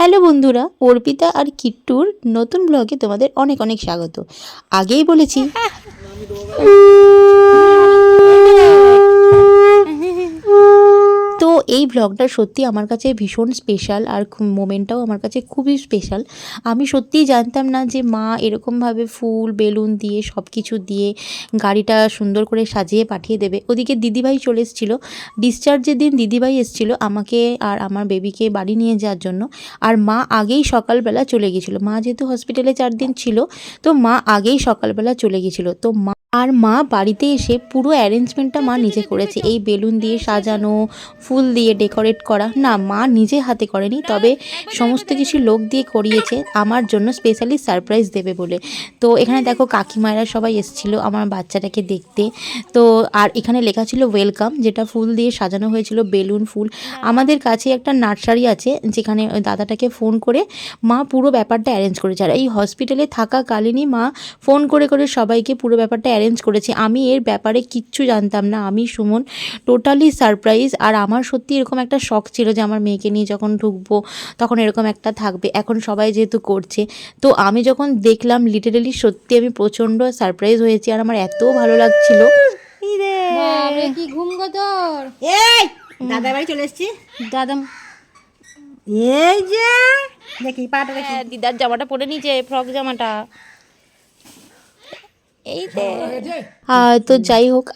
Hello বন্ধুরা, অর্পিতা আর কিট্টুর নতুন ব্লগে তোমাদের অনেক অনেক স্বাগত। আগেই বলেছি তো এই ব্লগটা সত্যি আমার কাছে ভীষণ স্পেশাল, আর মোমেন্টটাও আমার কাছে খুবই স্পেশাল। আমি সত্যিই জানতাম না যে মা এরকমভাবে ফুল বেলুন দিয়ে সব কিছু দিয়ে গাড়িটা সুন্দর করে সাজিয়ে পাঠিয়ে দেবে। ওদিকে দিদিভাই চলে এসেছিলো, ডিসচার্জের দিন দিদিভাই এসেছিলো আমাকে আর আমার বেবিকে বাড়ি নিয়ে যাওয়ার জন্য। আর মা আগেই সকালবেলা চলে গেছিলো, মা যেহেতু হসপিটালে 4 দিন ছিল, তো মা আগেই সকালবেলা চলে গেছিলো। তো মা বাড়িতে এসে পুরো অ্যারেঞ্জমেন্টটা মা নিজে করেছে। এই বেলুন দিয়ে সাজানো, ফুল দিয়ে ডেকোরেট করা না, মা নিজে হাতে করেনি, তবে সমস্ত কিছু লোক দিয়ে করিয়েছে আমার জন্য স্পেশালি সারপ্রাইজ দেবে বলে। তো এখানে দেখো কাকিমায়েরা সবাই এসেছিল আমার বাচ্চাটাকে দেখতে। তো আর এখানে লেখা ছিল ওয়েলকাম, যেটা ফুল দিয়ে সাজানো হয়েছিল, বেলুন ফুল। আমাদের কাছে একটা নার্সারি আছে, যেখানে ওই দাদাটাকে ফোন করে মা পুরো ব্যাপারটা অ্যারেঞ্জ করেছে। আর এই হসপিটালে থাকাকালীনই মা ফোন করে করে সবাইকে পুরো ব্যাপারটা অ্যারেঞ্জ করেছে। আমি এর ব্যাপারে কিচ্ছু জানতাম না, আমি সুমন টোটালি সারপ্রাইজ। আর আমার সত্যি এরকম একটা শখ ছিল যে আমার মেয়েকে নিয়ে যখন ঢুকবো তখন এরকম একটা থাকবে। এখন সবাই যেহেতু করছে, তো আমি যখন দেখলাম লিটারেলি সত্যি আমি প্রচণ্ড সারপ্রাইজ হয়েছি, আর আমার এত ভালো লাগছিল। কি ঘুম গো তোর? এই দাদার বাড়ি চলে এসেছি। দাদা এই যে দেখি পাটা দেখি। দিদার জামাটা পরে নিয়েছে, ফ্রক জামাটা। এই তো যাই হোক,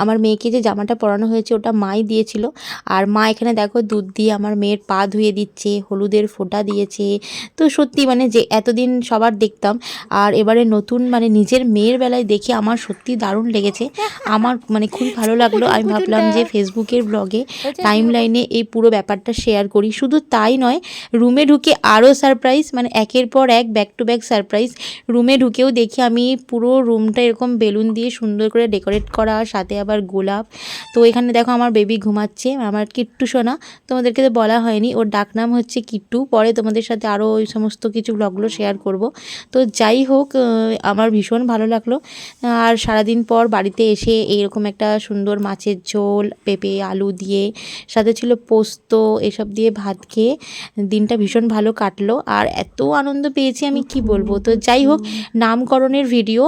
আমার মেয়েকে যে জামাটা পরানো হয়েছে ওটা মাই দিয়েছিল। আর মা এখানে দেখো দুধ দিয়ে আমার মেয়ের পা ধুয়ে দিচ্ছে, হলুদের ফোঁটা দিয়েছে। তো সত্যি মানে যে এতদিন সবার দেখতাম, আর এবারে নতুন মানে নিজের মেয়ের বেলায় দেখে আমার সত্যি দারুণ লেগেছে। আমার মানে খুবই ভালো লাগলো। আমি ভাবলাম যে ফেসবুকের ব্লগে টাইম লাইনে এই পুরো ব্যাপারটা শেয়ার করি। শুধু তাই নয়, রুমে ঢুকে আরও সারপ্রাইজ, মানে একের পর এক ব্যাক টু ব্যাক সারপ্রাইজ। রুমে ঢুকেও দেখি আমি পুরো রুমটা এরকম বেলুন দিয়ে সুন্দর করে ডেকোরেট করা, সাথে আবার গোলাপ। তো এখানে দেখো আমার বেবি ঘুমাচ্ছে, আমার কিট্টু সোনা, তোমাদেরকে তো বলা হয়নি, ওর ডাকনাম হচ্ছে কিট্টু। পরে তোমাদের সাথে আরও ওই সমস্ত কিছু ব্লগগুলো শেয়ার করব। তো যাই হোক, আমার ভীষণ ভালো লাগলো। আর সারাদিন পর বাড়িতে এসে এইরকম একটা সুন্দর মাছের ঝোল, পেঁপে আলু দিয়ে, সাথে ছিল পোস্ত, এসব দিয়ে ভাত খেয়ে দিনটা ভীষণ ভালো কাটলো। আর এত আনন্দ পেয়েছি আমি কি বলবো। তো যাই হোক, নামকরণের ভিডিও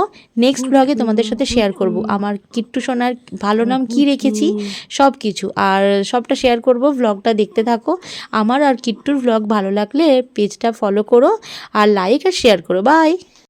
নেক্সট ব্লগে তোমাদের সাথে শেয়ার করব। আমার কিট্টু সোনার ভালো নাম কি রেখেছি সব কিছু, আর সবটা শেয়ার করব। ব্লগটা দেখতে থাকো। আমার আর কিট্টুর ব্লগ ভালো লাগলে পেজটা ফলো করো, আর লাইক আর শেয়ার করো। বাই।